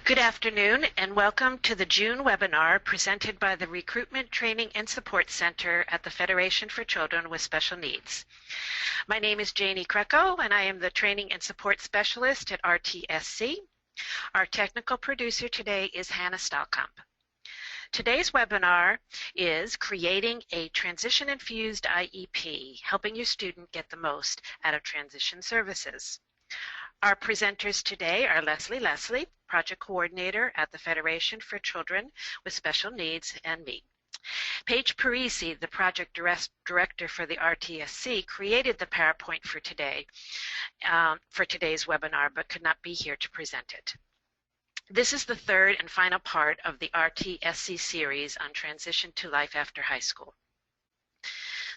Good afternoon and welcome to the June webinar presented by the Recruitment, Training and Support Center at the Federation for Children with Special Needs. My name is Janie Crecco and I am the Training and Support Specialist at RTSC. Our technical producer today is Hannah Stalkamp. Today's webinar is Creating a Transition-Infused IEP, helping your student get the most out of transition services. Our presenters today are Leslie, Project Coordinator at the Federation for Children with Special Needs, and me. Paige Parisi, the Project Director for the RTSC, created the PowerPoint for today's webinar, but could not be here to present it. This is the third and final part of the RTSC series on transition to life after high school.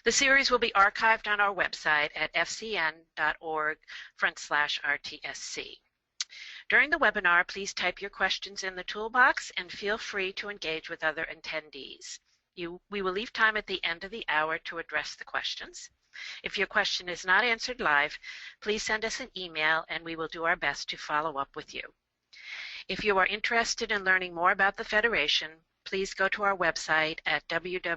The series will be archived on our website at fcn.org/RTSC. During the webinar, please type your questions in the toolbox and feel free to engage with other attendees. We will leave time at the end of the hour to address the questions. If your question is not answered live, please send us an email and we will do our best to follow up with you. If you are interested in learning more about the Federation, please go to our website at www.fcsn.org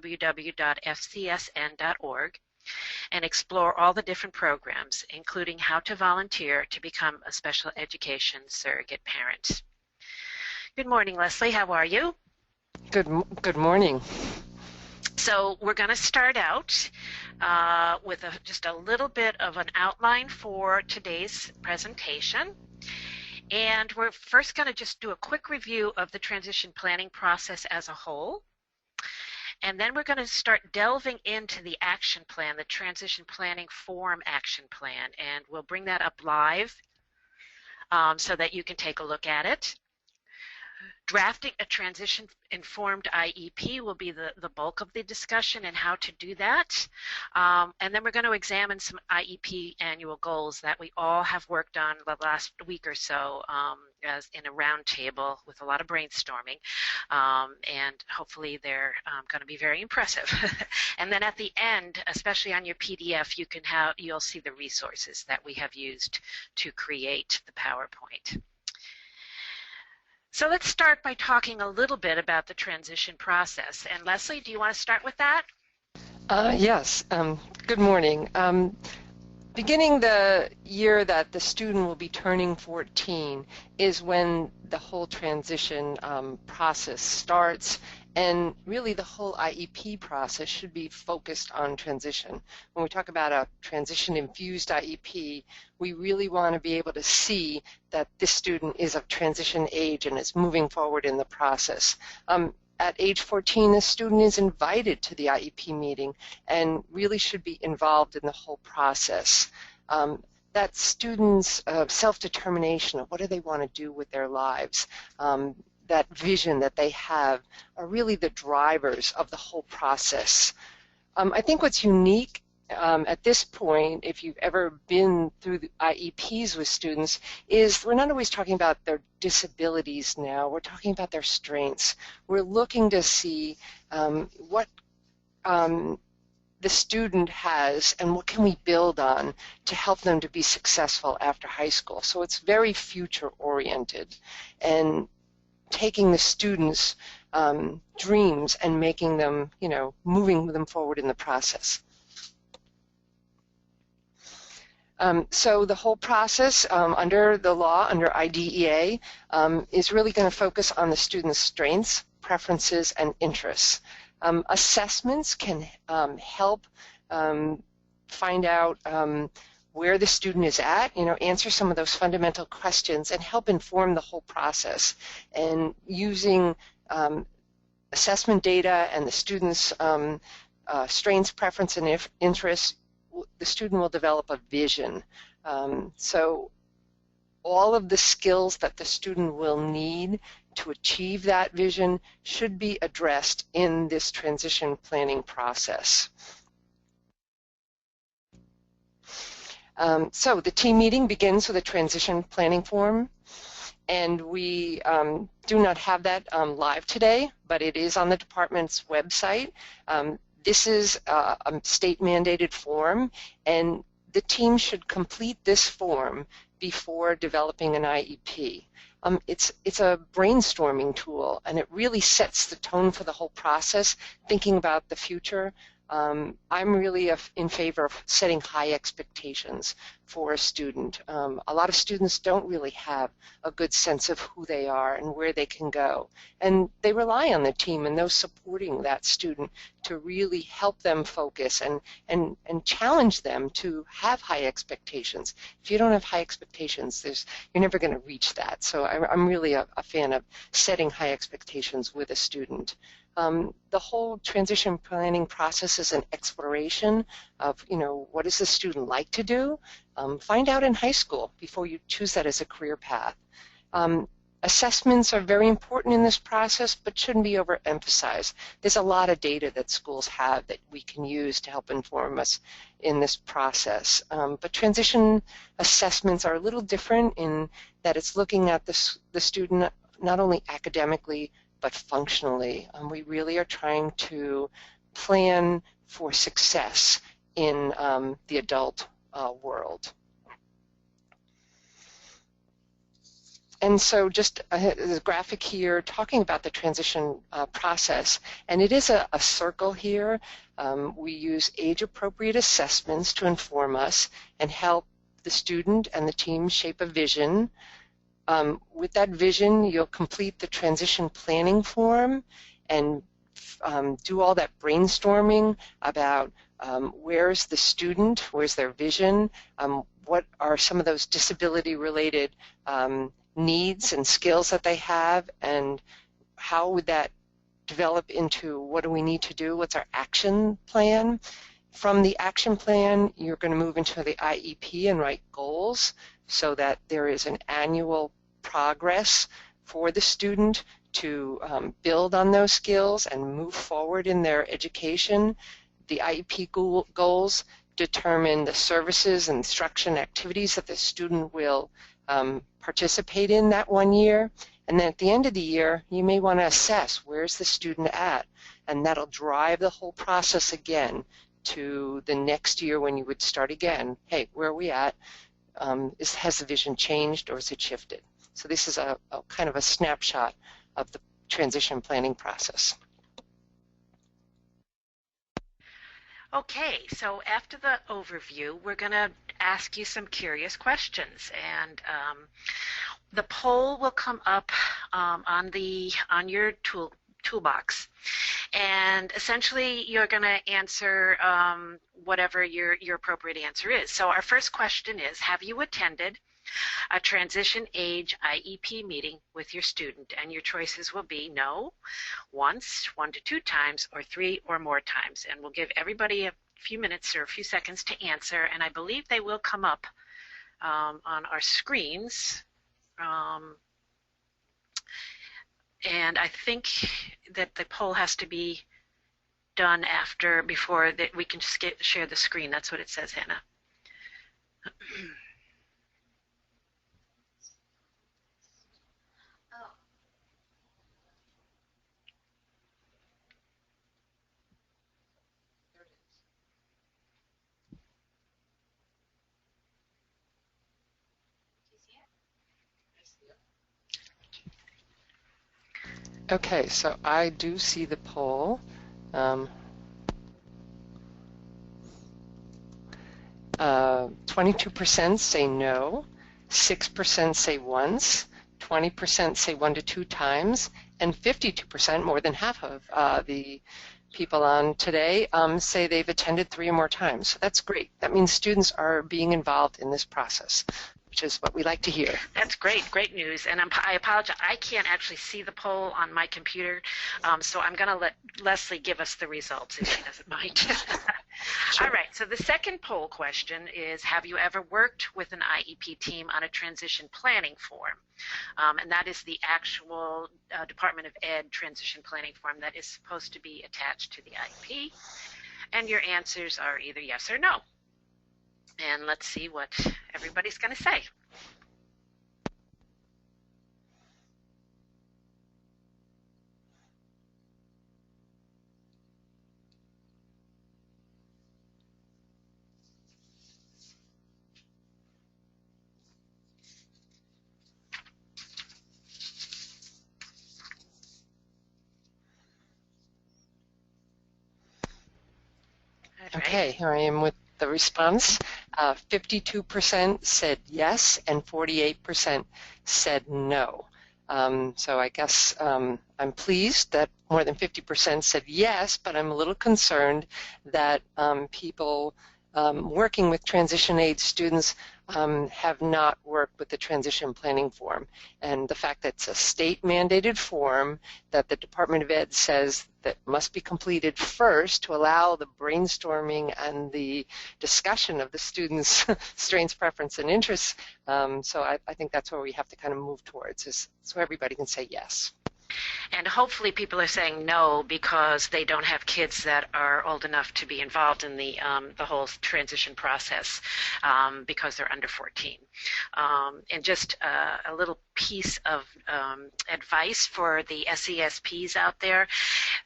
and explore all the different programs, including how to volunteer to become a special education surrogate parent. Good morning, Leslie. How are you? Good morning. So we're going to start out with just a little bit of an outline for today's presentation. And we're first going to just do a quick review of the transition planning process as a whole. And then we're going to start delving into the action plan, the transition planning form action plan. And we'll bring that up live so that you can take a look at it. Drafting a transition-informed IEP will be the bulk of the discussion and how to do that. And then we're going to examine some IEP annual goals that we all have worked on the last week or so as in a roundtable with a lot of brainstorming. And hopefully they're going to be very impressive. And then at the end, especially on your PDF, you'll see the resources that we have used to create the PowerPoint. So let's start by talking a little bit about the transition process. And Leslie, do you want to start with that? Yes. Good morning. Beginning the year that the student will be turning 14 is when the whole transition process starts, and really the whole IEP process should be focused on transition. When we talk about a transition-infused IEP, we really want to be able to see that this student is of transition age and is moving forward in the process. At age 14, the student is invited to the IEP meeting and really should be involved in the whole process. That student's self-determination of what do they want to do with their lives, that vision that they have are really the drivers of the whole process. I think what's unique at this point, if you've ever been through the IEPs with students, is we're not always talking about their disabilities now. We're talking about their strengths. We're looking to see what the student has and what can we build on to help them to be successful after high school. So it's very future-oriented and taking the students' dreams and making them, moving them forward in the process. So the whole process under the law, under IDEA, is really going to focus on the student's strengths, preferences, and interests. Assessments can help find out where the student is at, answer some of those fundamental questions and help inform the whole process. And using assessment data and the student's strengths, preference, and interests, the student will develop a vision. So all of the skills that the student will need to achieve that vision should be addressed in this transition planning process. So the team meeting begins with a transition planning form, and we do not have that live today, but it is on the department's website. This is a state-mandated form, and the team should complete this form before developing an IEP. It's a brainstorming tool, and it really sets the tone for the whole process, thinking about the future. I'm really in favor of setting high expectations for a student. A lot of students don't really have a good sense of who they are and where they can go, and they rely on the team and those supporting that student to really help them focus and challenge them to have high expectations. If you don't have high expectations, you're never going to reach that. So I'm really a fan of setting high expectations with a student. The whole transition planning process is an exploration of, what does the student like to do? Find out in high school before you choose that as a career path. Assessments are very important in this process, but shouldn't be overemphasized. There's a lot of data that schools have that we can use to help inform us in this process. But transition assessments are a little different in that it's looking at the student not only academically, but functionally. We really are trying to plan for success in the adult world. And so just a graphic here talking about the transition process, and it is a circle here. We use age-appropriate assessments to inform us and help the student and the team shape a vision. With that vision, you'll complete the transition planning form and do all that brainstorming about where's the student, where's their vision, what are some of those disability-related needs and skills that they have, and how would that develop into what do we need to do, what's our action plan. From the action plan, you're going to move into the IEP and write goals so that there is an annual progress for the student to build on those skills and move forward in their education. The IEP goals determine the services, instruction, activities that the student will participate in that 1 year. And then at the end of the year, you may want to assess where's the student at, and that'll drive the whole process again to the next year when you would start again. Hey, where are we at? Has the vision changed or is it shifted? So this is a kind of a snapshot of the transition planning process. Okay, so after the overview, we're going to ask you some curious questions, and the poll will come up on your toolbox, and essentially you're going to answer whatever your appropriate answer is. So our first question is, have you attended a transition age IEP meeting with your student? And your choices will be no, once, 1 to 2 times, or 3 or more times. And we'll give everybody a few minutes or a few seconds to answer, and I believe they will come up on our screens. And I think that the poll has to be done before that we can just share the screen. That's what it says, Hannah. Okay, so I do see the poll. 22% say no, 6% say once, 20% say 1 to 2 times, and 52%, more than half of the people on today, say they've attended 3 or more times. So that's great. That means students are being involved in this process, which is what we like to hear. That's great news. And I apologize, I can't actually see the poll on my computer, so I'm going to let Leslie give us the results if she doesn't mind. Sure. All right, so the second poll question is, have you ever worked with an IEP team on a transition planning form? And that is the actual Department of Ed transition planning form that is supposed to be attached to the IEP. And your answers are either yes or no. And let's see what everybody's going to say. Okay, here I am with the response. 52% said yes and 48% said no. So I guess I'm pleased that more than 50% said yes, but I'm a little concerned that people working with transition aid students have not worked with the transition planning form. And the fact that it's a state mandated form that the Department of Ed says that must be completed first to allow the brainstorming and the discussion of the students' strengths, preference, and interests. So I think that's where we have to kind of move towards, is so everybody can say yes. And hopefully people are saying no because they don't have kids that are old enough to be involved in the whole transition process because they're under 14. And just a little piece of advice for the SESPs out there.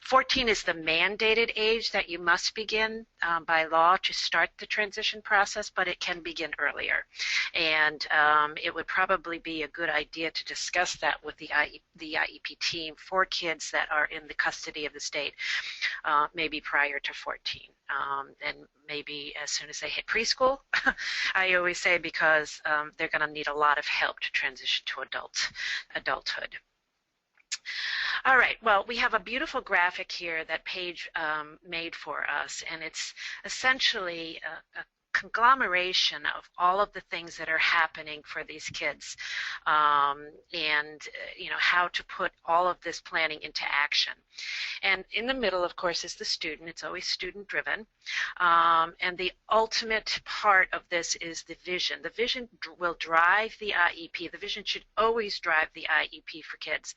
14 is the mandated age that you must begin by law to start the transition process, but it can begin earlier. And it would probably be a good idea to discuss that with the IEP team for kids that are in the custody of the state, maybe prior to 14, and maybe as soon as they hit preschool. I always say because they're going to need a lot of help to transition to adulthood. All right, well, we have a beautiful graphic here that Paige made for us, and it's essentially a conglomeration of all of the things that are happening for these kids, and how to put all of this planning into action. And in the middle, of course, is the student. It's always student driven, and the ultimate part of this is the vision. The vision will drive the IEP. The vision should always drive the IEP for kids,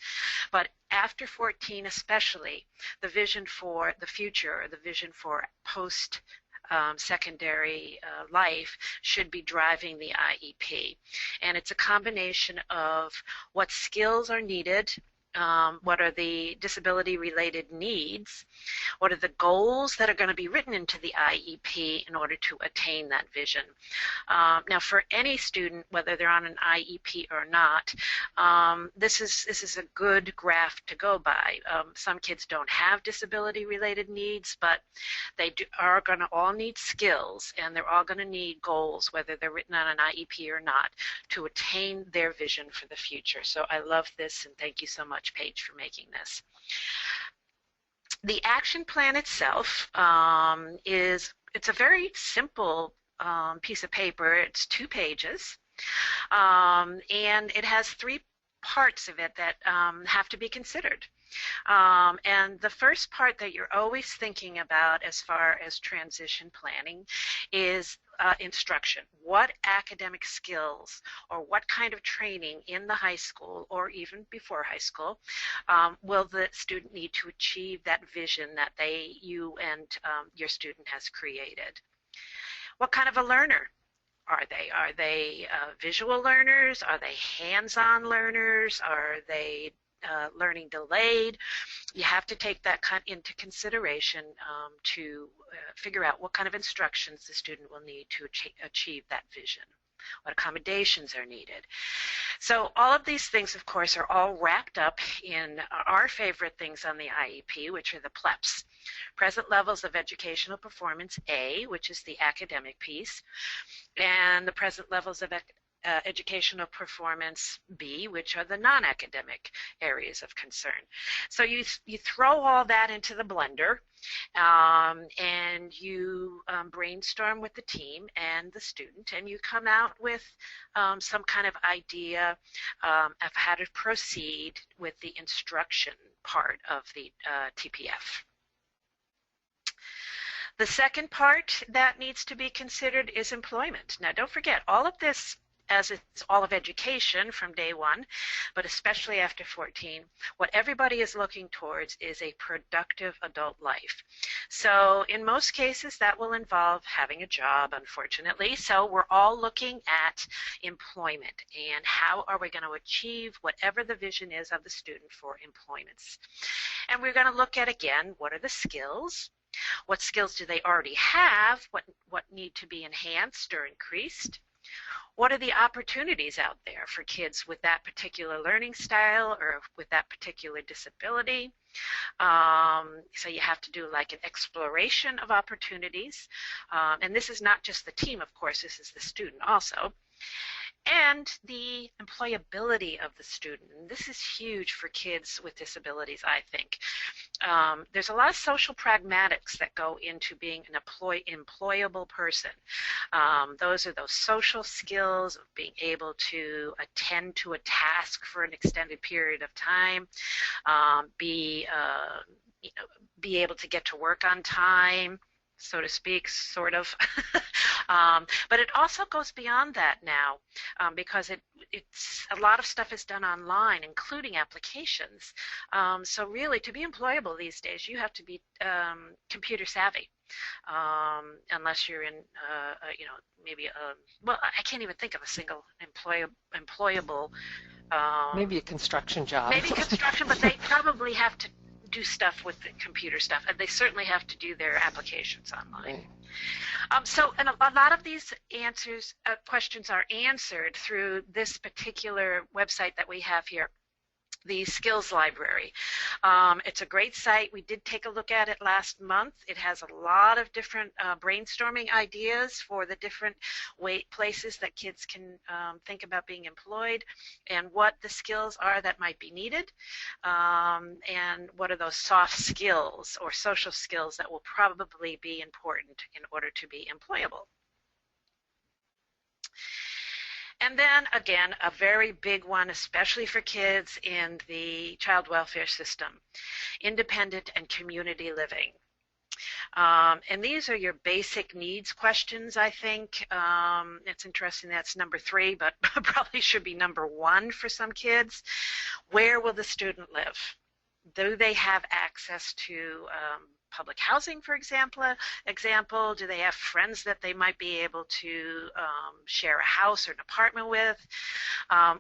but after 14 especially, the vision for the future, or the vision for post secondary life should be driving the IEP. And it's a combination of what skills are needed, what are the disability-related needs, what are the goals that are going to be written into the IEP in order to attain that vision. Now, for any student, whether they're on an IEP or not, this is a good graph to go by. Some kids don't have disability-related needs, but they are going to all need skills, and they're all going to need goals, whether they're written on an IEP or not, to attain their vision for the future. So I love this, and thank you so much, Paige, for making this. The action plan itself it's a very simple piece of paper. It's 2 pages, and it has 3 parts of it that have to be considered. And the first part that you're always thinking about as far as transition planning is instruction. What academic skills or what kind of training in the high school or even before high school will the student need to achieve that vision that you and your student has created? What kind of a learner are they? Are they visual learners? Are they hands-on learners? Are they learning delayed? You have to take that into consideration to figure out what kind of instructions the student will need to achieve that vision, what accommodations are needed. So all of these things, of course, are all wrapped up in our favorite things on the IEP, which are the PLEPs, present levels of educational performance A, which is the academic piece, and the present levels of educational performance B, which are the non-academic areas of concern. So you throw all that into the blender, and you brainstorm with the team and the student, and you come out with some kind of idea of how to proceed with the instruction part of the TPF. The second part that needs to be considered is employment. Now, don't forget, all of this, as it's all of education from day one, but especially after 14, what everybody is looking towards is a productive adult life. So in most cases, that will involve having a job, unfortunately. So we're all looking at employment and how are we going to achieve whatever the vision is of the student for employments. And we're going to look at, again, what are the skills? What skills do they already have? What need to be enhanced or increased? what are the opportunities out there for kids with that particular learning style or with that particular disability. So you have to do like an exploration of opportunities. And this is not just the team, of course, this is the student also. And the employability of the student. And this is huge for kids with disabilities, I think. There's a lot of social pragmatics that go into being an employable person. Those are those social skills of being able to attend to a task for an extended period of time, be able to get to work on time, so to speak, sort of. But it also goes beyond that now, because it's a lot of stuff is done online, including applications. So really, to be employable these days, you have to be computer savvy. Unless you're in, maybe well, I can't even think of a single employable. Maybe a construction job. Maybe construction, but they probably have to do stuff with the computer stuff, and they certainly have to do their applications online. Right. And a lot of these questions are answered through this particular website that we have here, the Skills Library. It's a great site. We did take a look at it last month. It has a lot of different brainstorming ideas for the different places that kids can think about being employed, and what the skills are that might be needed, and what are those soft skills or social skills that will probably be important in order to be employable. And then, again, a very big one, especially for kids in the child welfare system, independent and community living. And these are your basic needs questions, I think. It's interesting that's number 3, but probably should be number 1 for some kids. Where will the student live? Do they have access to public housing, for example? Do they have friends that they might be able to share a house or an apartment with?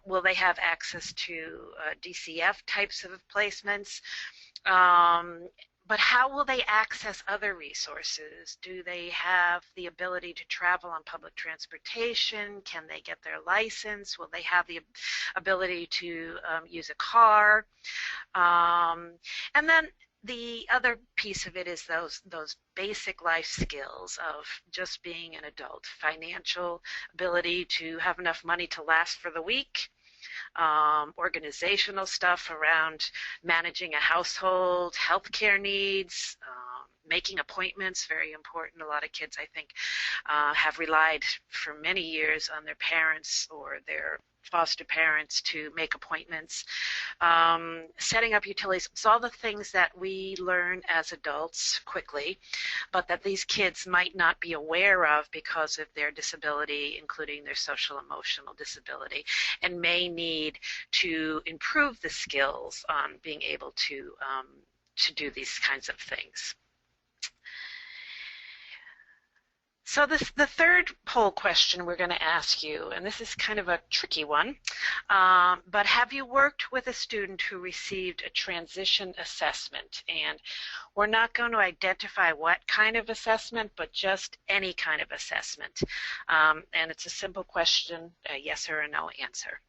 Will they have access to DCF types of placements? But how will they access other resources? Do they have the ability to travel on public transportation? Can they get their license? Will they have the ability to use a car? And then the other piece of it is those basic life skills of just being an adult, financial ability to have enough money to last for the week, organizational stuff around managing a household, healthcare needs, making appointments, very important. A lot of kids, I think, have relied for many years on their parents or their foster parents to make appointments, setting up utilities. It's all the things that we learn as adults quickly, but that these kids might not be aware of because of their disability, including their social emotional disability, and may need to improve the skills on being able to do these kinds of things. So the third poll question we're going to ask you, and this is kind of a tricky one, but have you worked with a student who received a transition assessment? And we're not going to identify what kind of assessment, but just any kind of assessment. And it's a simple question, a yes or a no answer.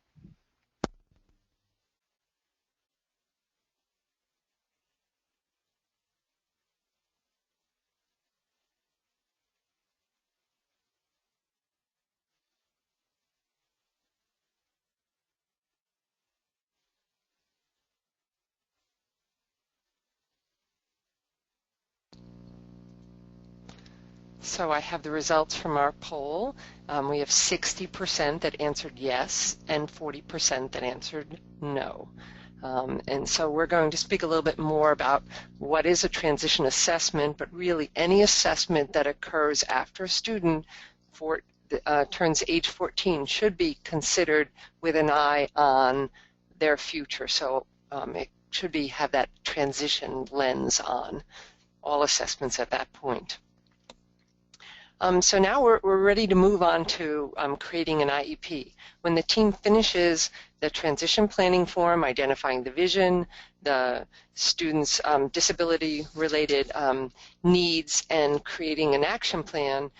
So I have the results from our poll. We have 60% that answered yes and 40% that answered no. And so we're going to speak a little bit more about what is a transition assessment, but really any assessment that occurs after a student turns age 14 should be considered with an eye on their future. So it should have that transition lens on all assessments at that point. So now we're ready to move on to creating an IEP. When the team finishes the transition planning form, identifying the vision, the students' disability-related needs, and creating an action plan,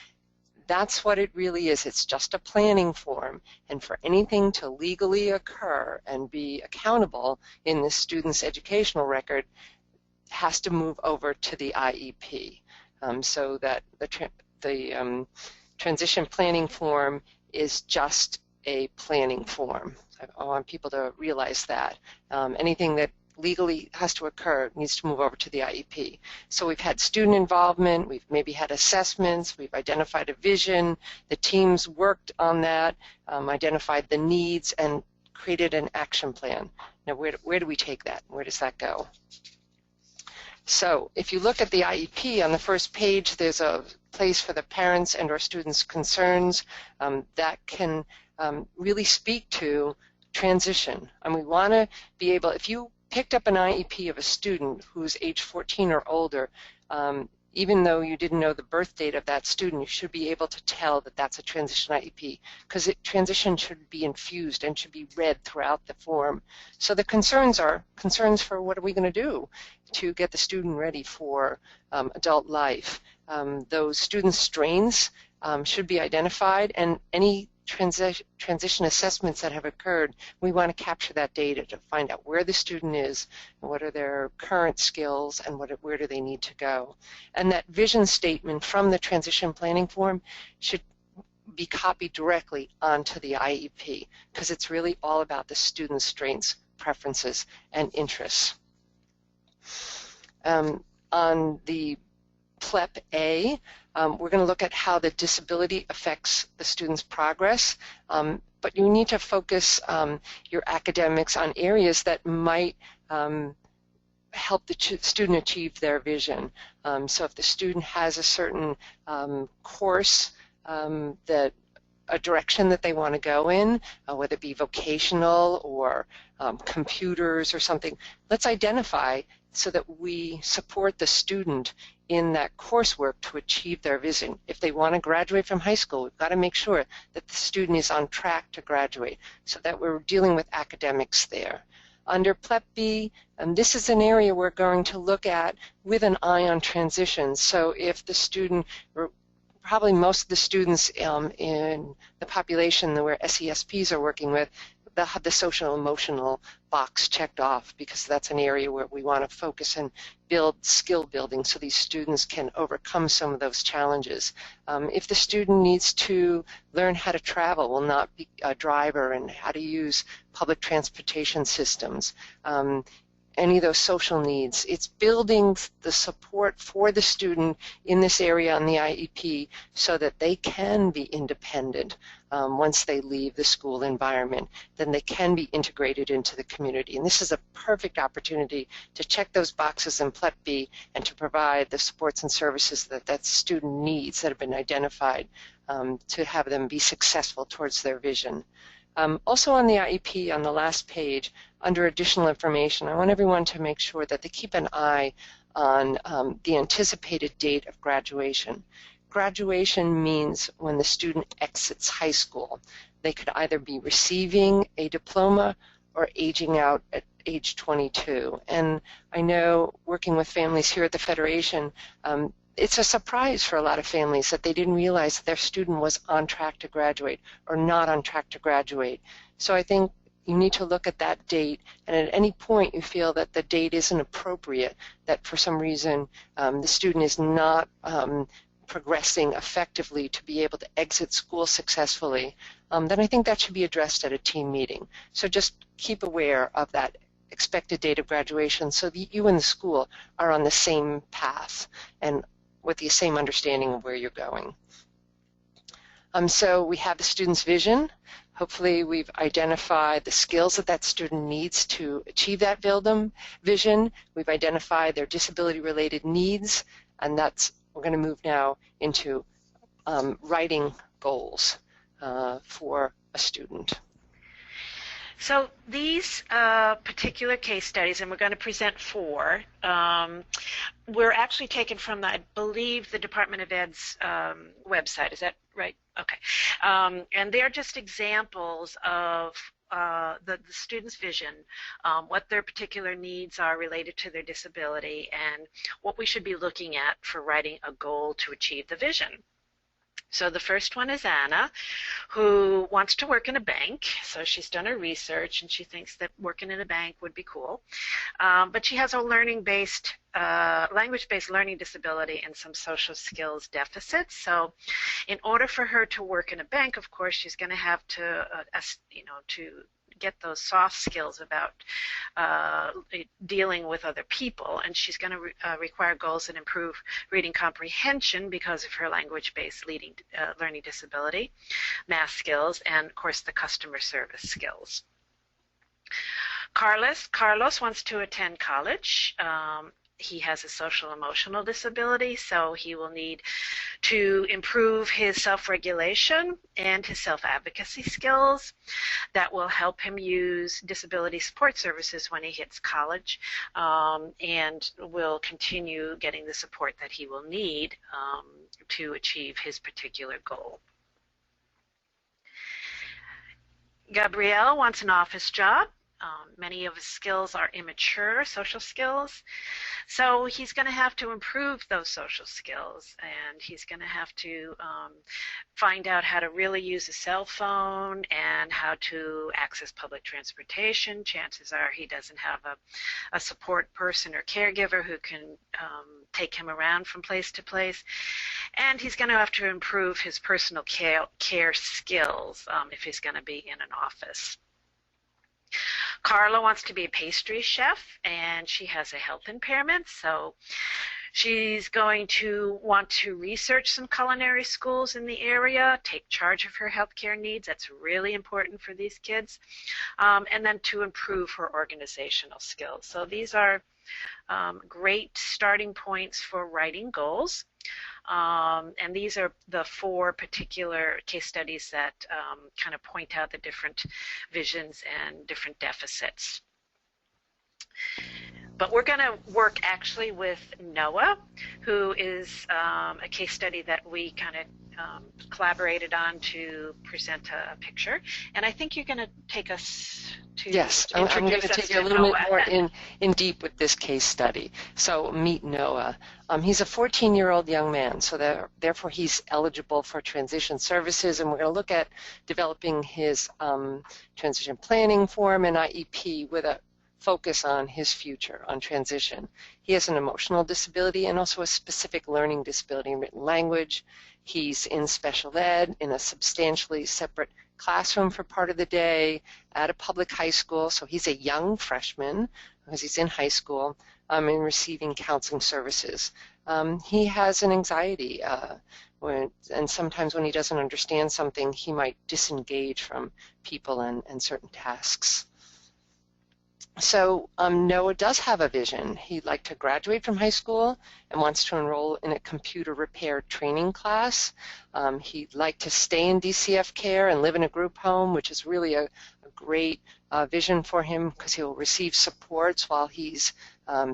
That's what it really is. It's just a planning form. And for anything to legally occur and be accountable in the student's educational record has to move over to the IEP. So that the transition planning form is just a planning form. I want people to realize that. Anything that legally has to occur needs to move over to the IEP. So we've had student involvement, we've maybe had assessments, we've identified a vision, the teams worked on that, identified the needs, and created an action plan. Now where do we take that? Where does that go? So if you look at the IEP on the first page, there's a place for the parents and or students' concerns that can really speak to transition. And we want to be able, if you picked up an IEP of a student who's age 14 or older, even though you didn't know the birth date of that student, you should be able to tell that that's a transition IEP, because transition should be infused and should be read throughout the form. So the concerns are concerns for what are we going to do to get the student ready for adult life. Those student strains should be identified, and any transition assessments that have occurred, we want to capture that data to find out where the student is, and what are their current skills, and where do they need to go. And that vision statement from the transition planning form should be copied directly onto the IEP, because it's really all about the student's strengths, preferences, and interests. On the PLEP A, we're going to look at how the disability affects the student's progress, but you need to focus your academics on areas that might help the student achieve their vision. So if the student has a certain course that a direction that they want to go in, whether it be vocational or computers or something, let's identify so that we support the student in that coursework to achieve their vision. If they want to graduate from high school, we've got to make sure that the student is on track to graduate, so that we're dealing with academics there. Under PLEP B, this is an area we're going to look at with an eye on transition. So if the student, probably most of the students in the population where SESPs are working with, they'll have the social emotional box checked off, because that's an area where we want to focus and build skill building so these students can overcome some of those challenges. If the student needs to learn how to travel, will not be a driver, and how to use public transportation systems, any of those social needs, it's building the support for the student in this area on the IEP so that they can be independent once they leave the school environment. Then they can be integrated into the community. And this is a perfect opportunity to check those boxes in PLEP B and to provide the supports and services that that student needs that have been identified to have them be successful towards their vision. Also on the IEP, on the last page, under additional information, I want everyone to make sure that they keep an eye on the anticipated date of graduation. Graduation means when the student exits high school. They could either be receiving a diploma or aging out at age 22. And I know, working with families here at the Federation, it's a surprise for a lot of families that they didn't realize that their student was on track to graduate or not on track to graduate. So I think you need to look at that date, and at any point you feel that the date isn't appropriate, that for some reason the student is not progressing effectively to be able to exit school successfully, then I think that should be addressed at a team meeting. So just keep aware of that expected date of graduation so that you and the school are on the same path and with the same understanding of where you're going. So we have the student's vision. Hopefully we've identified the skills that that student needs to achieve that vision. We've identified their disability-related needs, and we're going to move now into writing goals for a student. So these particular case studies, and we're going to present 4, were actually taken from, I believe, the Department of Ed's website. Is that right? Okay. And they're just examples of the student's vision, what their particular needs are related to their disability, and what we should be looking at for writing a goal to achieve the vision. So the first one is Anna, who wants to work in a bank. So she's done her research and she thinks that working in a bank would be cool. But she has a language-based learning disability and some social skills deficits. So in order for her to work in a bank, of course, she's going to have to, to get those soft skills about dealing with other people, and she's going to require goals that improve reading comprehension because of her language-based learning disability, math skills, and of course the customer service skills. Carlos wants to attend college. He has a social emotional disability, so he will need to improve his self-regulation and his self-advocacy skills. That will help him use disability support services when he hits college, and will continue getting the support that he will need to achieve his particular goal. Gabrielle wants an office job. Many of his skills are immature social skills, so he's going to have to improve those social skills, and he's going to have to find out how to really use a cell phone and how to access public transportation. Chances are he doesn't have a support person or caregiver who can take him around from place to place, and he's going to have to improve his personal care skills if he's going to be in an office. Carla wants to be a pastry chef, and she has a health impairment, so she's going to want to research some culinary schools in the area, take charge of her healthcare needs. That's really important for these kids, and then to improve her organizational skills. So these are great starting points for writing goals. And these are the 4 particular case studies that kind of point out the different visions and different deficits. But we're going to work actually with Noah, who is a case study that we kind of collaborated on to present a picture. And I think you're going to take us to Yes, I'm going to take you a little bit more in deep with this case study. So meet Noah. He's a 14-year-old young man, so therefore he's eligible for transition services, and we're going to look at developing his transition planning form and IEP with a focus on his future, on transition. He has an emotional disability and also a specific learning disability in written language. He's in special ed in a substantially separate classroom for part of the day at a public high school, so he's a young freshman because he's in high school and receiving counseling services. He has an anxiety, and sometimes when he doesn't understand something, he might disengage from people and certain tasks. So Noah does have a vision. He'd like to graduate from high school and wants to enroll in a computer repair training class. He'd like to stay in DCF care and live in a group home, which is really a great vision for him because he'll receive supports while he's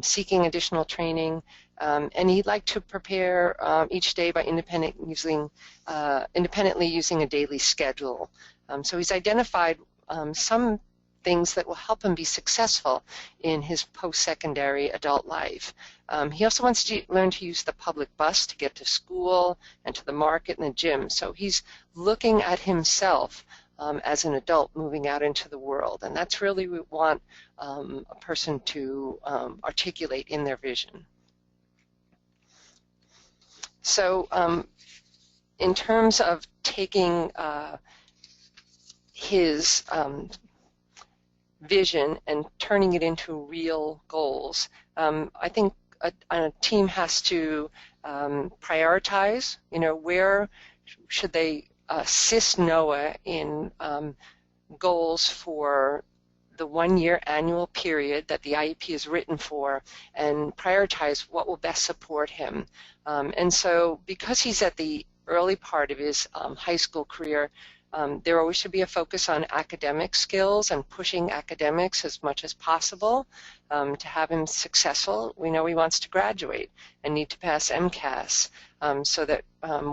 seeking additional training. And he'd like to prepare each day by independently using a daily schedule. So he's identified some things that will help him be successful in his post-secondary adult life. He also wants to learn to use the public bus to get to school and to the market and the gym. So he's looking at himself as an adult moving out into the world, and that's really what we want a person to articulate in their vision. So in terms of taking his vision and turning it into real goals, I think a team has to prioritize, where should they assist Noah in goals for the 1-year annual period that the IEP is written for, and prioritize what will best support him. And so because he's at the early part of his high school career, there always should be a focus on academic skills and pushing academics as much as possible to have him successful. We know he wants to graduate and need to pass MCAS, so that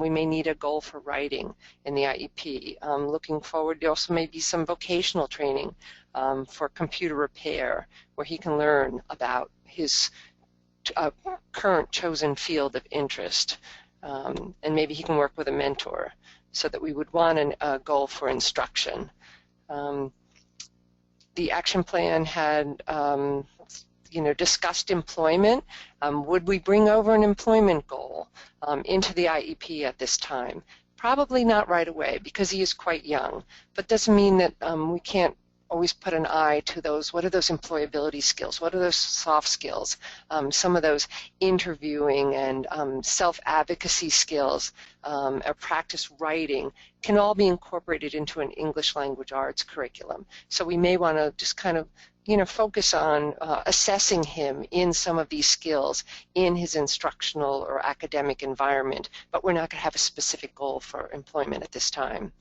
we may need a goal for writing in the IEP. Looking forward, there also may be some vocational training for computer repair where he can learn about his current chosen field of interest. and maybe he can work with a mentor, so that we would want a goal for instruction. The action plan had discussed employment. Would we bring over an employment goal into the IEP at this time? Probably not right away, because he is quite young, but doesn't mean that we can't always put an eye to those. What are those employability skills? What are those soft skills? Some of those interviewing and self-advocacy skills, or practice writing, can all be incorporated into an English language arts curriculum. So we may want to just kind of focus on assessing him in some of these skills in his instructional or academic environment, but we're not going to have a specific goal for employment at this time.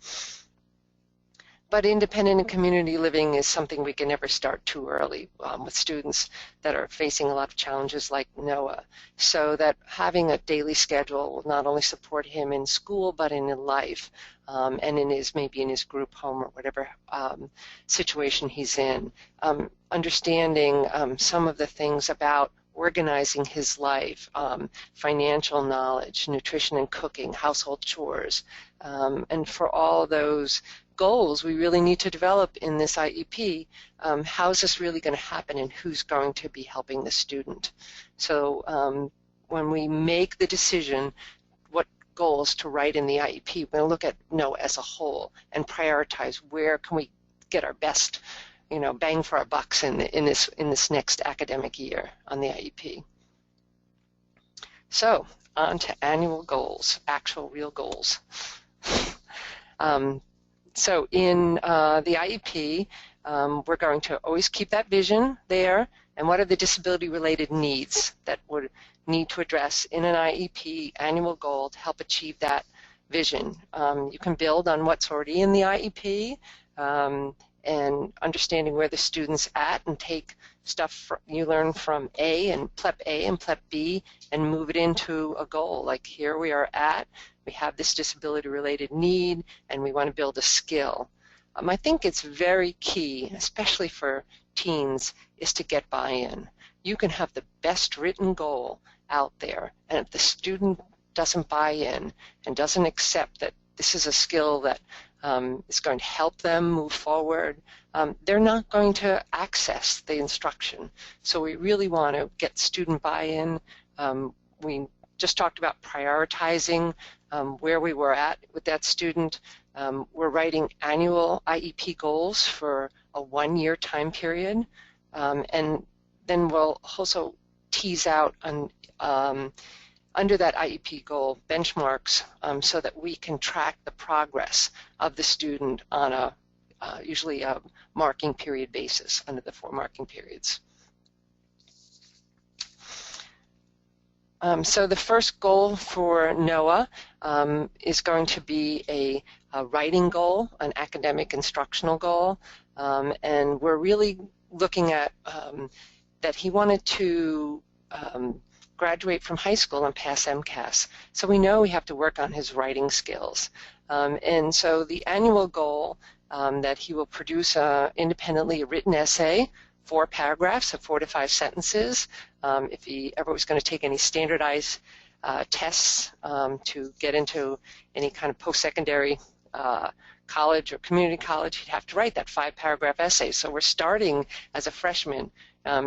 But independent and community living is something we can never start too early with students that are facing a lot of challenges like Noah. So that having a daily schedule will not only support him in school, but in life, and maybe in his group home or whatever situation he's in. Understanding some of the things about organizing his life, financial knowledge, nutrition and cooking, household chores, and for all those goals we really need to develop in this IEP, how is this really going to happen and who's going to be helping the student? So when we make the decision what goals to write in the IEP, we're going to look at Noah as a whole and prioritize where can we get our best bang for our bucks in this next academic year on the IEP. So on to annual goals, actual real goals. So in the IEP, we're going to always keep that vision there, and what are the disability-related needs that would need to address in an IEP annual goal to help achieve that vision. You can build on what's already in the IEP, and understanding where the student's at, and take stuff you learn from A and PLEP B and move it into a goal. Like, here we are at, we have this disability-related need, and we want to build a skill. I think it's very key, especially for teens, is to get buy-in. You can have the best written goal out there, and if the student doesn't buy in and doesn't accept that this is a skill that is going to help them move forward, they're not going to access the instruction. So we really want to get student buy-in. We just talked about prioritizing where we were at with that student. We're writing annual IEP goals for a one-year time period, and then we'll also tease out under that IEP goal benchmarks so that we can track the progress of the student on a usually a marking period basis under the 4 marking periods. So the first goal for Noah is going to be a writing goal, an academic instructional goal, and we're really looking at that he wanted to graduate from high school and pass MCAS. So we know we have to work on his writing skills. And so the annual goal that he will produce independently a written essay, 4 paragraphs of 4 to 5 sentences. If he ever was going to take any standardized tests to get into any kind of post-secondary college or community college, he'd have to write that 5-paragraph essay. So we're starting as a freshman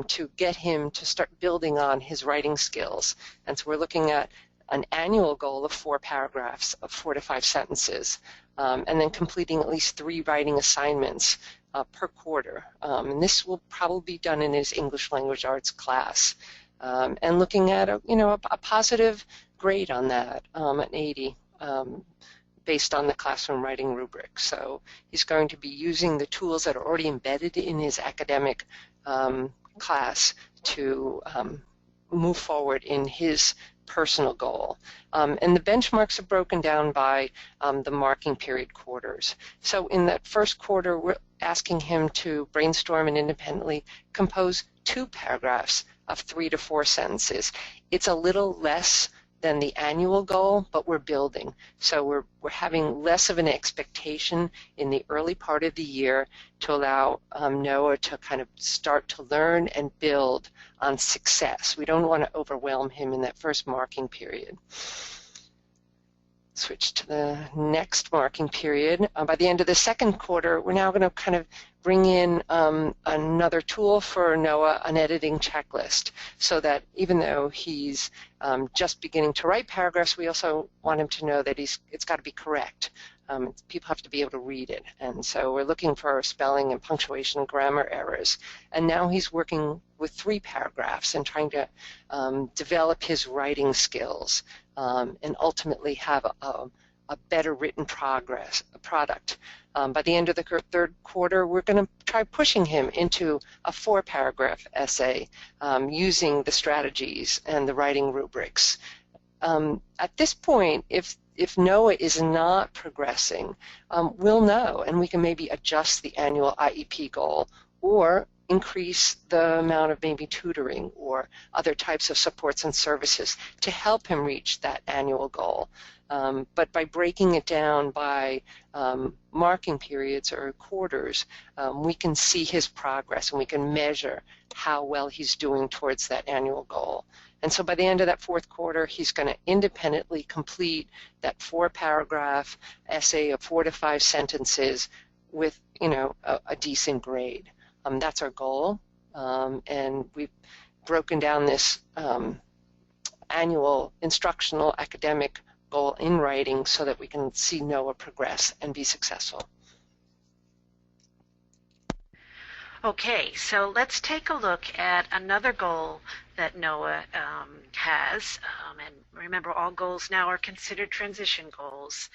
to get him to start building on his writing skills. And so we're looking at an annual goal of 4 paragraphs of 4 to 5 sentences, and then completing at least 3 writing assignments per quarter. And this will probably be done in his English language arts class. And looking at a positive grade on that, an 80, based on the classroom writing rubric. So he's going to be using the tools that are already embedded in his academic class to move forward in his personal goal. And the benchmarks are broken down by the marking period quarters. So in that first quarter, we're asking him to brainstorm and independently compose 2 paragraphs of 3 to 4 sentences. It's a little less than the annual goal, but we're building. So we're having less of an expectation in the early part of the year to allow Noah to kind of start to learn and build on success. We don't want to overwhelm him in that first marking period. switch to the next marking period. By the end of the second quarter, we're now going to kind of bring in another tool for Noah, an editing checklist, so that even though he's just beginning to write paragraphs, we also want him to know that it's got to be correct. People have to be able to read it. And so we're looking for spelling and punctuation and grammar errors. And now he's working with 3 paragraphs and trying to develop his writing skills and ultimately have a better written product. By the end of the third quarter, we're going to try pushing him into a 4-paragraph essay using the strategies and the writing rubrics. At this point, if Noah is not progressing, we'll know, and we can maybe adjust the annual IEP goal or increase the amount of maybe tutoring or other types of supports and services to help him reach that annual goal. But by breaking it down by marking periods or quarters, we can see his progress and we can measure how well he's doing towards that annual goal. And so by the end of that fourth quarter, he's going to independently complete that 4-paragraph essay of 4 to 5 sentences with, a decent grade. That's our goal. And we've broken down this annual instructional academic goal in writing so that we can see Noah progress and be successful. Okay, so let's take a look at another goal that Noah has. And remember, all goals now are considered transition goals.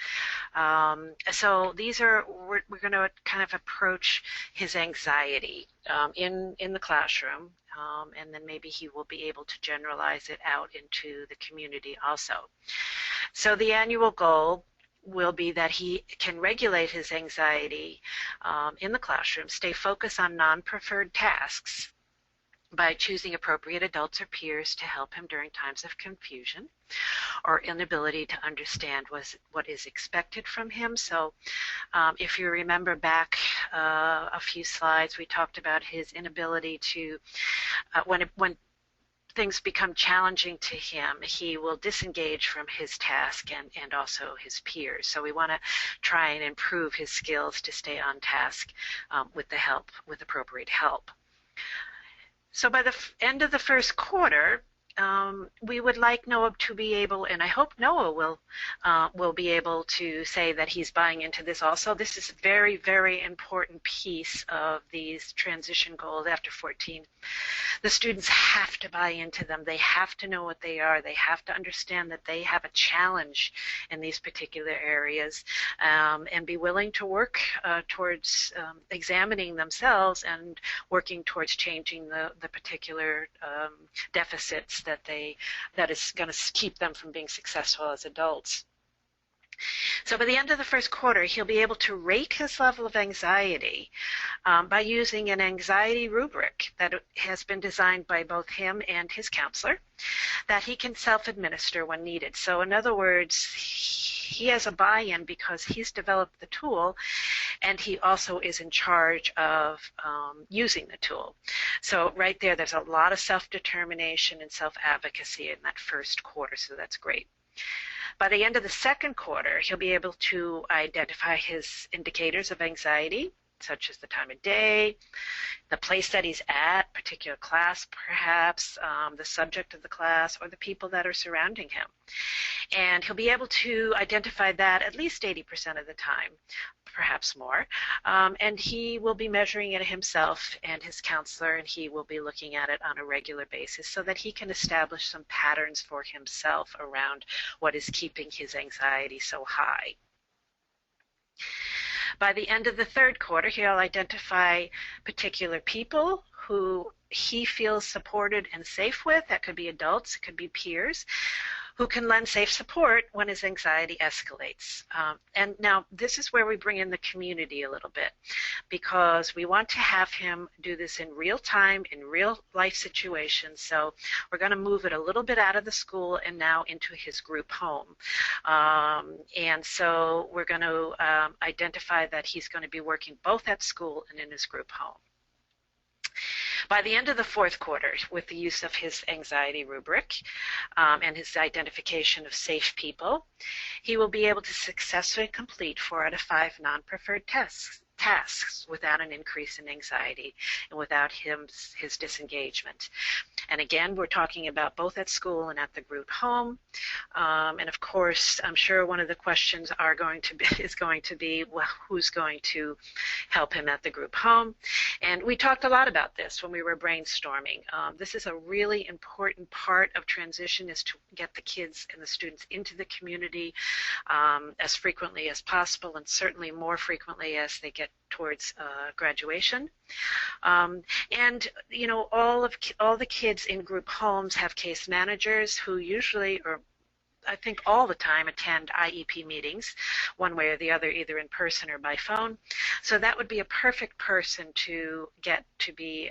So these are, we're going to kind of approach his anxiety in the classroom, and then maybe he will be able to generalize it out into the community also. So the annual goal will be that he can regulate his anxiety in the classroom, stay focused on non-preferred tasks by choosing appropriate adults or peers to help him during times of confusion or inability to understand what is expected from him. So if you remember back a few slides, we talked about his inability to, when things become challenging to him, he will disengage from his task and also his peers. So we want to try and improve his skills to stay on task with appropriate help. So by the end of the first quarter, we would like Noah to be able, and I hope Noah will be able to say that he's buying into this also. This is a very, very important piece of these transition goals after 14. The students have to buy into them. They have to know what they are. They have to understand that they have a challenge in these particular areas and be willing to work towards examining themselves and working towards changing the particular deficits that is going to keep them from being successful as adults. So by the end of the first quarter, he'll be able to rate his level of anxiety by using an anxiety rubric that has been designed by both him and his counselor that he can self-administer when needed. So in other words, he has a buy-in because he's developed the tool and he also is in charge of using the tool. So right there's a lot of self-determination and self-advocacy in that first quarter, so that's great. By the end of the second quarter, he'll be able to identify his indicators of anxiety, such as the time of day, the place that he's at, particular class perhaps, the subject of the class, or the people that are surrounding him. And he'll be able to identify that at least 80% of the time, perhaps more. And he will be measuring it himself and his counselor, and he will be looking at it on a regular basis so that he can establish some patterns for himself around what is keeping his anxiety so high. By the end of the third quarter, he'll identify particular people who he feels supported and safe with. That could be adults, it could be peers, who can lend safe support when his anxiety escalates. And now this is where we bring in the community a little bit, because we want to have him do this in real time, in real life situations. So we're going to move it a little bit out of the school and now into his group home. And so we're going to identify that he's going to be working both at school and in his group home. By the end of the fourth quarter, with the use of his anxiety rubric and his identification of safe people, he will be able to successfully complete 4 out of 5 non-preferred tasks without an increase in anxiety and without his disengagement. And again, we're talking about both at school and at the group home. And of course, I'm sure one of the questions is going to be, well, who's going to help him at the group home? And we talked a lot about this when we were brainstorming. This is a really important part of transition, is to get the kids and the students into the community as frequently as possible, and certainly more frequently as they get towards graduation. And you know, all the kids in group homes have case managers who usually, or I think all the time, attend IEP meetings one way or the other, either in person or by phone. So that would be a perfect person to get to be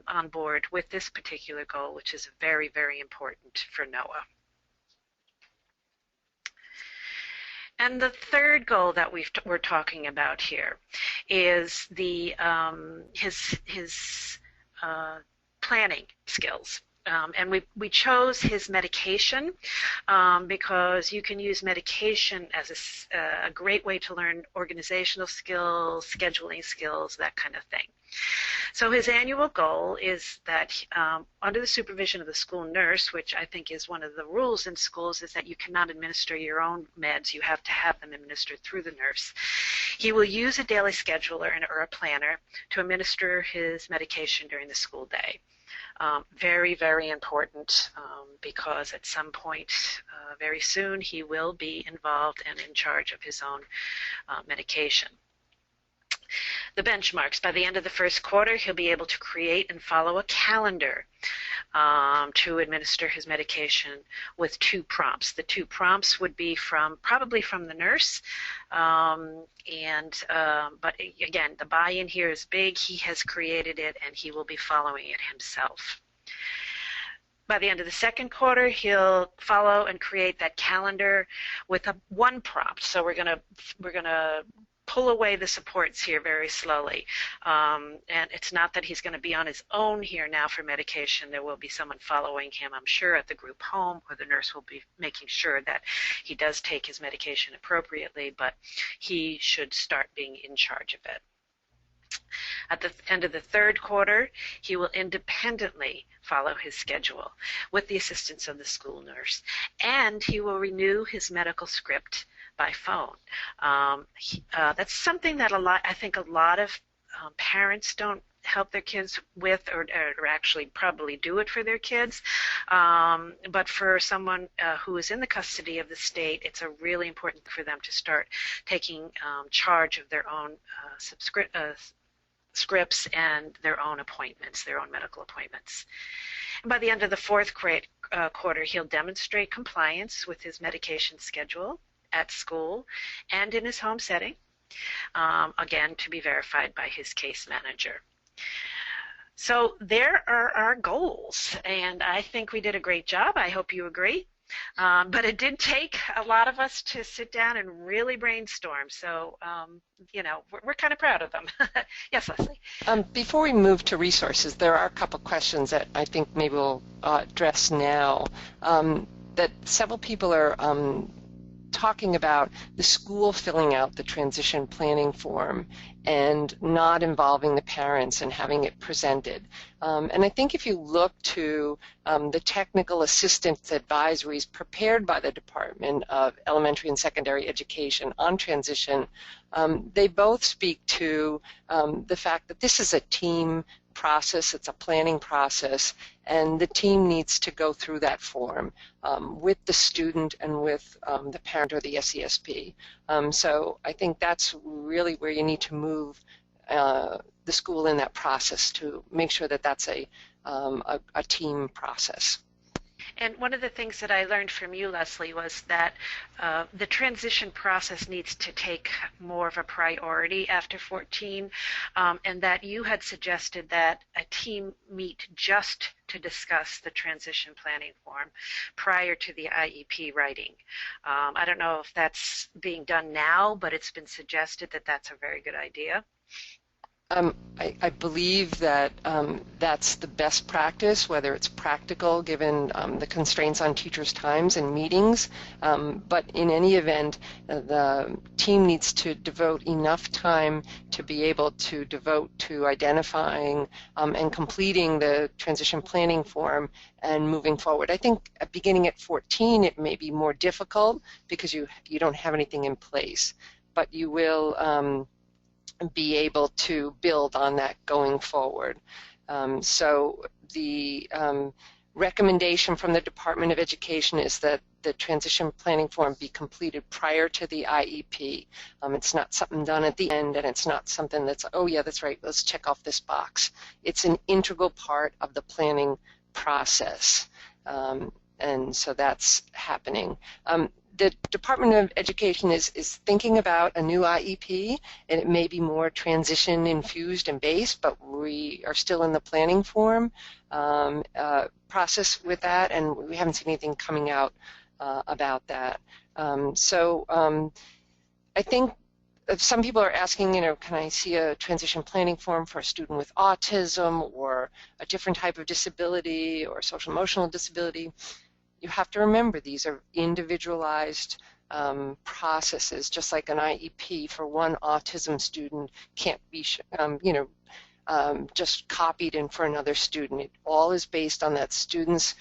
on board with this particular goal, which is very, very important for Noah. And the third goal that we're talking about here is the his planning skills. And we chose his medication because you can use medication as a great way to learn organizational skills, scheduling skills, that kind of thing. So his annual goal is that under the supervision of the school nurse, which I think is one of the rules in schools, is that you cannot administer your own meds. You have to have them administered through the nurse. He will use a daily scheduler or a planner to administer his medication during the school day. Very, very important because at some point very soon he will be involved and in charge of his own medication. The benchmarks: by the end of the first quarter, he'll be able to create and follow a calendar to administer his medication with 2 prompts. The 2 prompts would be probably from the nurse, but again, the buy-in here is big. He has created it and he will be following it himself. By the end of the second quarter, he'll follow and create that calendar with 1 prompt. So we're gonna pull away the supports here very slowly. And it's not that he's going to be on his own here now for medication. There will be someone following him, I'm sure, at the group home, or the nurse will be making sure that he does take his medication appropriately, but he should start being in charge of it. At the end of the third quarter, he will independently follow his schedule with the assistance of the school nurse, and he will renew his medical script by phone. That's something that I think a lot of parents don't help their kids with, or actually probably do it for their kids. But for someone who is in the custody of the state, it's really important for them to start taking charge of their own scripts and their own appointments, their own medical appointments. And by the end of the fourth quarter, he'll demonstrate compliance with his medication schedule at school and in his home setting, again, to be verified by his case manager. So there are our goals, and I think we did a great job. I hope you agree. But it did take a lot of us to sit down and really brainstorm. So, you know, we're kind of proud of them. Yes, Leslie. Before we move to resources, there are a couple questions that I think maybe we'll address now. That several people are talking about the school filling out the transition planning form and not involving the parents and having it presented. And I think if you look to the technical assistance advisories prepared by the Department of Elementary and Secondary Education on transition, they both speak to the fact that this is a team process, it's a planning process, and the team needs to go through that form with the student and with the parent or the SESP. So I think that's really where you need to move the school in that process to make sure that that's a team process. And one of the things that I learned from you, Leslie, was that the transition process needs to take more of a priority after 14, and that you had suggested that a team meet just to discuss the transition planning form prior to the IEP writing. I don't know if that's being done now, but it's been suggested that that's a very good idea. I believe that that's the best practice, whether it's practical given the constraints on teachers' times and meetings. But in any event, the team needs to devote enough time to be able to devote to identifying and completing the transition planning form and moving forward. I think beginning at 14, it may be more difficult because you don't have anything in place, but you will be able to build on that going forward. So the recommendation from the Department of Education is that the transition planning form be completed prior to the IEP. It's not something done at the end, and it's not something that's, oh yeah, that's right, let's check off this box. It's an integral part of the planning process. And so that's happening. The Department of Education is thinking about a new IEP, and it may be more transition-infused and based, but we are still in the planning form process with that, and we haven't seen anything coming out about that. I think some people are asking, can I see a transition planning form for a student with autism or a different type of disability or social emotional disability? You have to remember these are individualized processes, just like an IEP for one autism student can't be, just copied in for another student. It all is based on that student's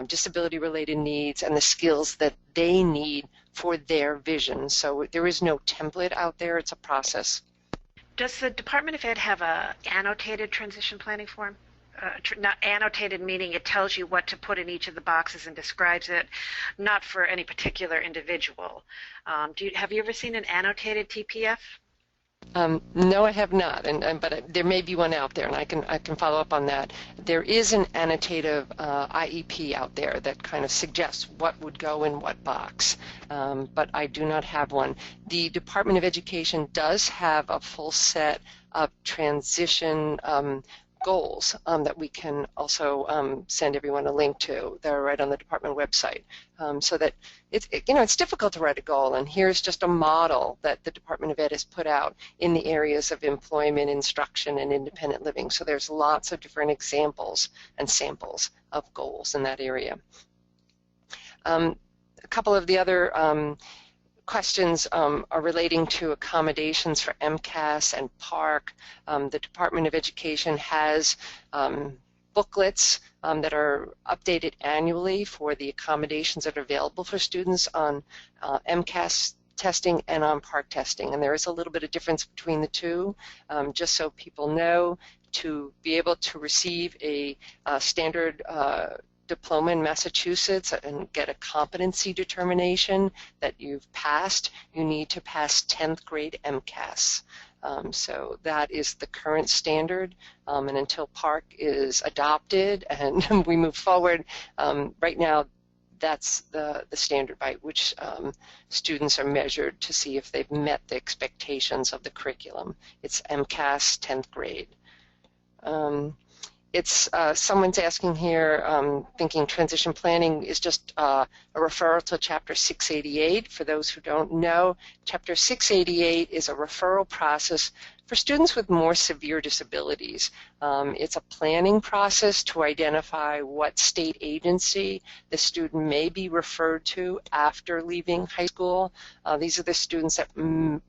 disability-related needs and the skills that they need for their vision. So there is no template out there. It's a process. Does the Department of Ed have a annotated transition planning form? Not annotated meaning it tells you what to put in each of the boxes and describes it, not for any particular individual. Have you ever seen an annotated TPF? No, I have not, but there may be one out there, and I can follow up on that. There is an annotative IEP out there that kind of suggests what would go in what box, but I do not have one. The Department of Education does have a full set of transition goals that we can also send everyone a link to. They're right on the department website, so that it's difficult to write a goal, and here's just a model that the Department of Ed has put out in the areas of employment, instruction, and independent living. So there's lots of different examples and samples of goals in that area. A couple of the other questions are relating to accommodations for MCAS and PARC. The Department of Education has booklets that are updated annually for the accommodations that are available for students on MCAS testing and on PARC testing. And there is a little bit of difference between the two, just so people know. To be able to receive a standard diploma in Massachusetts and get a competency determination that you've passed, you need to pass 10th grade MCAS. So that is the current standard, and until PARC is adopted and we move forward, right now that's the standard by which students are measured to see if they've met the expectations of the curriculum. It's MCAS 10th grade. Someone's asking here, thinking transition planning is just a referral to Chapter 688. For those who don't know, Chapter 688 is a referral process for students with more severe disabilities. It's a planning process to identify what state agency the student may be referred to after leaving high school. These are the students that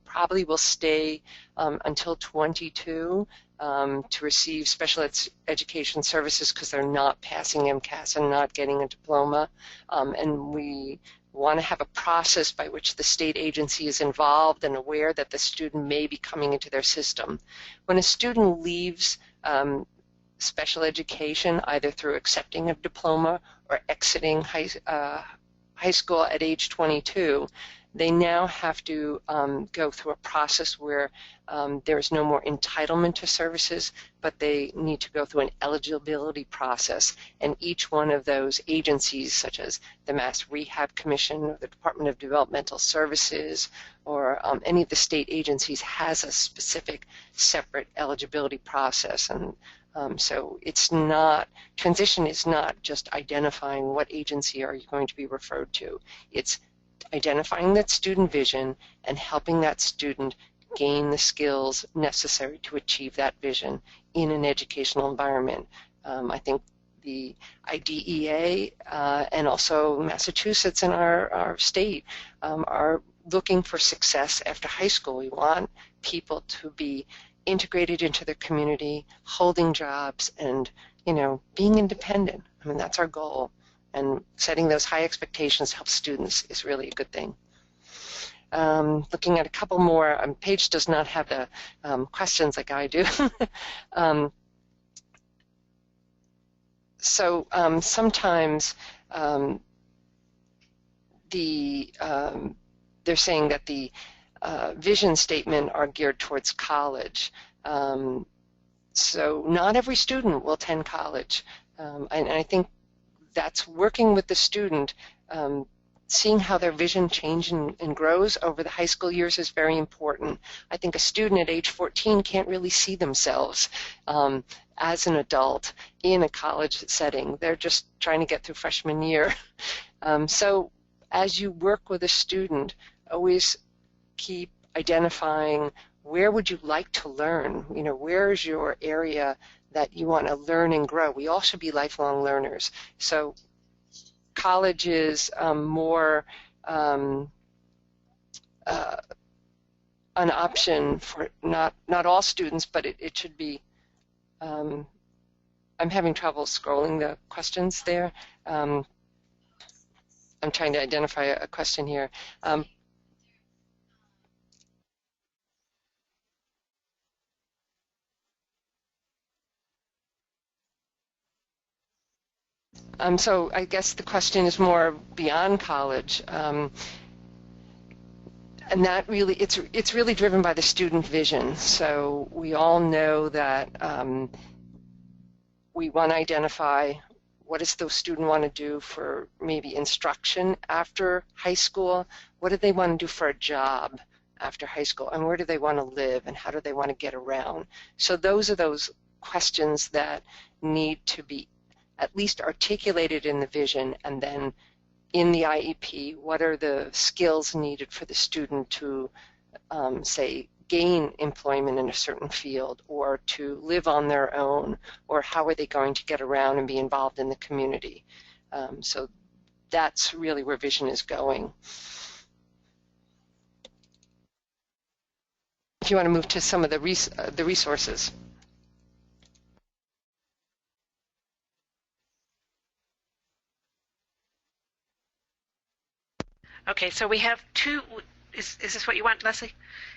probably will stay until 22. To receive special education services because they're not passing MCAS and not getting a diploma. And we want to have a process by which the state agency is involved and aware that the student may be coming into their system. When a student leaves special education, either through accepting a diploma or exiting high school at age 22, they now have to go through a process where there is no more entitlement to services, but they need to go through an eligibility process. And each one of those agencies, such as the Mass Rehab Commission or the Department of Developmental Services or any of the state agencies, has a specific separate eligibility process. And so transition is not just identifying what agency are you going to be referred to. It's identifying that student vision and helping that student gain the skills necessary to achieve that vision in an educational environment. I think the IDEA and also Massachusetts and our state are looking for success after high school. We want people to be integrated into their community, holding jobs, and being independent. I mean, that's our goal. And setting those high expectations to help students is really a good thing. Looking at a couple more, Paige does not have the questions like I do. So sometimes they're saying that the vision statement are geared towards college. So not every student will attend college. And I think that's working with the student, seeing how their vision changes and grows over the high school years is very important. I think a student at age 14 can't really see themselves as an adult in a college setting. They're just trying to get through freshman year. So as you work with a student, always keep identifying where would you like to learn? Where's your area that you want to learn and grow? We all should be lifelong learners. So college is more an option for not all students, but it should be. I'm having trouble scrolling the questions there. I'm trying to identify a question here. So I guess the question is more beyond college, and that really it's really driven by the student vision. So we all know that we want to identify what does the student want to do for maybe instruction after high school, what do they want to do for a job after high school, and where do they want to live, and how do they want to get around. So those are those questions that need to be at least articulated in the vision, and then in the IEP, what are the skills needed for the student to, say, gain employment in a certain field, or to live on their own, or how are they going to get around and be involved in the community. So that's really where vision is going. If you want to move to some of the resources. Okay, so we have two. Is this what you want, Leslie?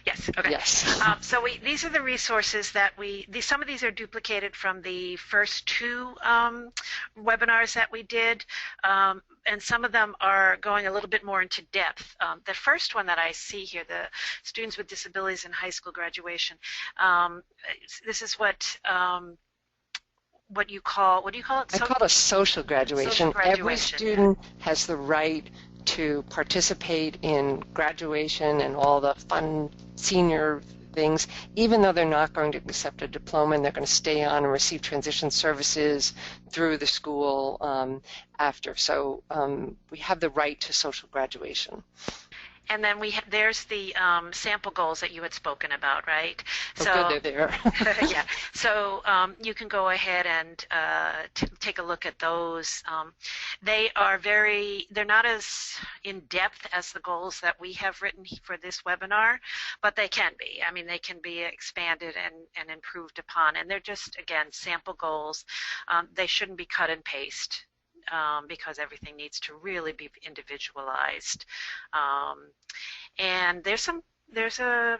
Yes. Okay. Yes. So these are the resources that some of these are duplicated from the first two webinars that we did, and some of them are going a little bit more into depth. The first one that I see here, the students with disabilities in high school graduation, this is what do you call it? I call it a social graduation. Social graduation. Every student has the right to participate in graduation and all the fun senior things, even though they're not going to accept a diploma, and they're going to stay on and receive transition services through the school after. So we have the right to social graduation. And then there's the sample goals that you had spoken about, right? So good, they're there. Yeah. So you can go ahead and take a look at those. They're not as in depth as the goals that we have written for this webinar, but they can be. I mean, they can be expanded and improved upon. And they're just, again, sample goals. They shouldn't be cut and paste. Because everything needs to really be individualized. And there's a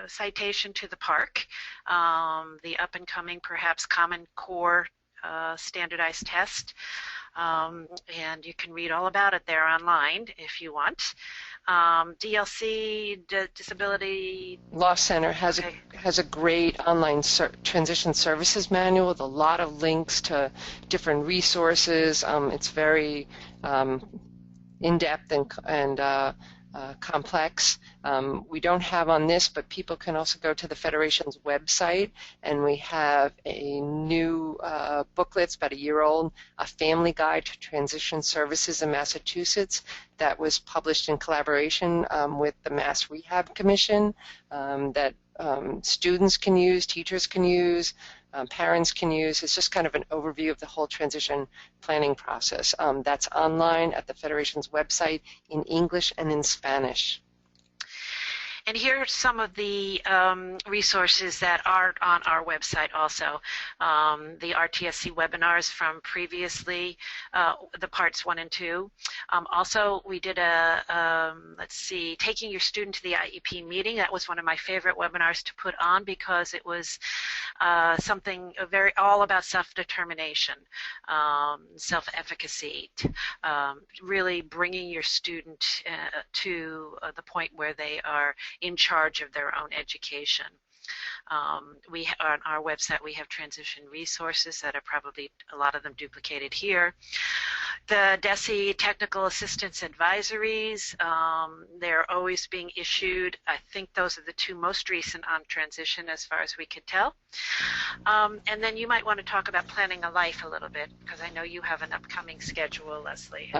citation to the PARC, the up-and-coming, perhaps Common Core standardized test. And you can read all about it there online if you want. DLC, Disability Law Center has a great online transition services manual with a lot of links to different resources. It's very in-depth and complex. We don't have on this, but people can also go to the Federation's website, and we have a new booklet, it's about a year old, a family guide to transition services in Massachusetts that was published in collaboration with the Mass Rehab Commission that students can use, teachers can use, parents can use. It's just kind of an overview of the whole transition planning process. That's online at the Federation's website in English and in Spanish. And here are some of the resources that are on our website also. The RTSC webinars from previously, the parts 1 and 2. Also, we did let's see, taking your student to the IEP meeting. That was one of my favorite webinars to put on because it was something all about self-determination, self-efficacy, really bringing your student to the point where they are in charge of their own education. On our website we have transition resources that are probably a lot of them duplicated here. The DESE technical assistance advisories, they're always being issued. I think those are the 2 most recent on transition as far as we could tell. And then you might want to talk about planning a life a little bit, because I know you have an upcoming schedule, Leslie.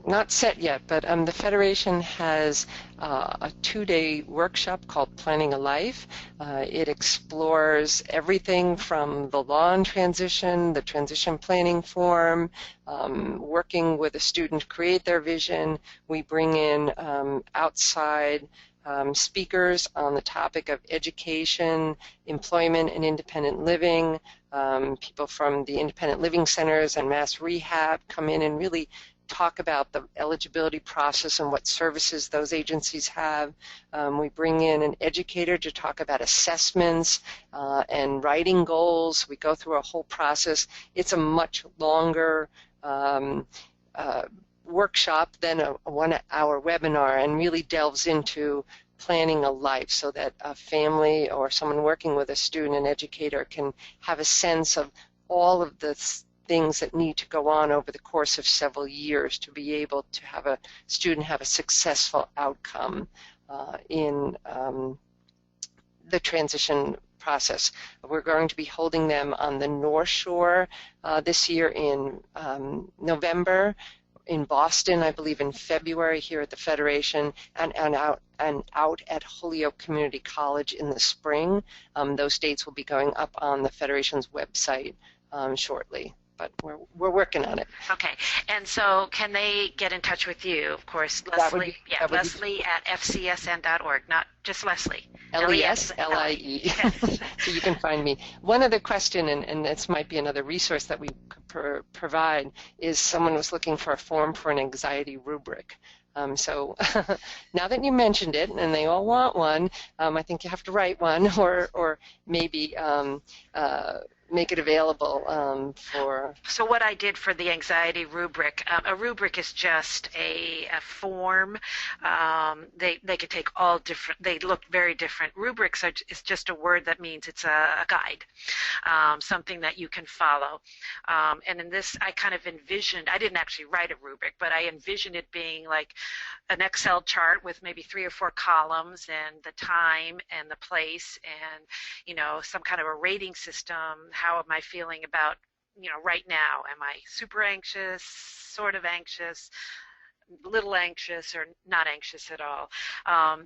Not set yet, but the Federation has a 2-day workshop called Planning a Life. It explores everything from the law on transition, the transition planning form, working with a student to create their vision. We bring in outside speakers on the topic of education, employment, and independent living. People from the independent living centers and mass rehab come in and really talk about the eligibility process and what services those agencies have. We bring in an educator to talk about assessments and writing goals. We go through a whole process. It's a much longer workshop than a 1-hour webinar, and really delves into planning a life so that a family or someone working with a student and educator can have a sense of all of the things that need to go on over the course of several years to be able to have a student have a successful outcome in the transition process. We're going to be holding them on the North Shore this year in November, in Boston, I believe in February here at the Federation, and out at Holyoke Community College in the spring. Those dates will be going up on the Federation's website shortly. But we're working on it. Okay, and so can they get in touch with you? Of course, Leslie. Leslie at fcsn.org, not just Leslie. Leslie. So you can find me. One other question, and this might be another resource that we could provide, is someone was looking for a form for an anxiety rubric. So now that you mentioned it, and they all want one, I think you have to write one, or maybe make it available for... So what I did for the anxiety rubric, a rubric is just a form. They could take all different, they look very different. Rubrics is just a word that means it's a guide, something that you can follow. And in this, I kind of envisioned, I didn't actually write a rubric, but I envisioned it being like an Excel chart with maybe 3 or 4 columns and the time and the place and, you know, some kind of a rating system. How am I feeling about, you know, right now? Am I super anxious, sort of anxious, little anxious, or not anxious at all?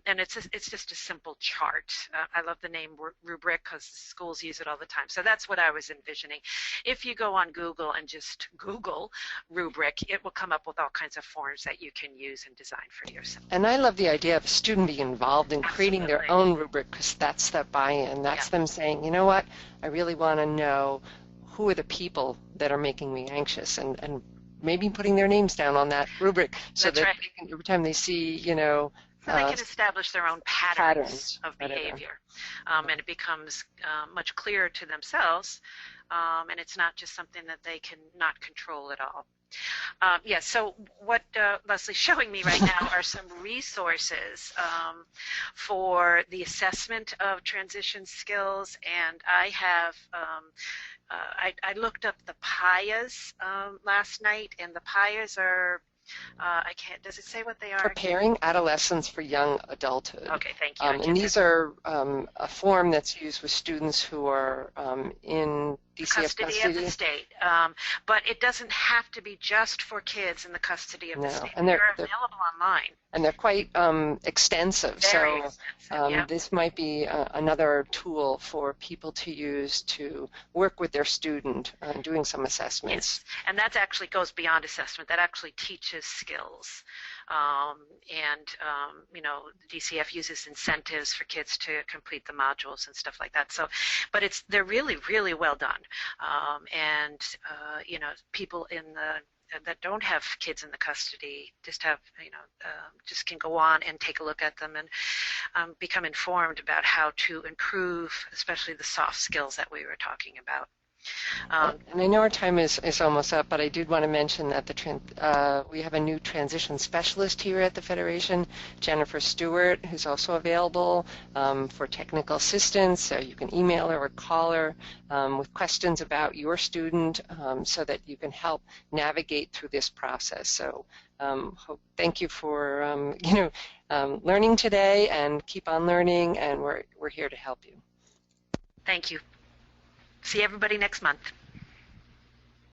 And it's just a simple chart. I love the name rubric because schools use it all the time. So that's what I was envisioning. If you go on Google and just Google rubric, it will come up with all kinds of forms that you can use and design for yourself. And I love the idea of a student being involved in creating their own rubric, because that's that buy-in. That's them saying, you know what, I really want to know who are the people that are making me anxious, and maybe putting their names down on that rubric so that they can, every time they see, you know, so they can establish their own patterns of behavior, and it becomes much clearer to themselves, and it's not just something that they can not control at all. So what Leslie's showing me right now are some resources for the assessment of transition skills, and I have I looked up the PIAs last night, and the PIAs are I can't, does it say what they are? Preparing Adolescents for Young Adulthood. Okay, thank you. And these are a form that's used with students who are in DCF custody of the state. But it doesn't have to be just for kids in the custody of the state. And they're available online. And they're quite extensive. Very extensive, yep. This might be another tool for people to use to work with their student doing some assessments. Yes, and that actually goes beyond assessment. That actually teaches skills. You know, the DCF uses incentives for kids to complete the modules and stuff like that. So, but they're really, really well done. You know, people that don't have kids in the custody just have, you know, just can go on and take a look at them and become informed about how to improve, especially the soft skills that we were talking about. And I know our time is almost up, but I did want to mention that we have a new transition specialist here at the Federation, Jennifer Stewart, who's also available for technical assistance. So you can email her or call her with questions about your student so that you can help navigate through this process. So thank you for learning today, and keep on learning, and we're here to help you. Thank you. See everybody next month.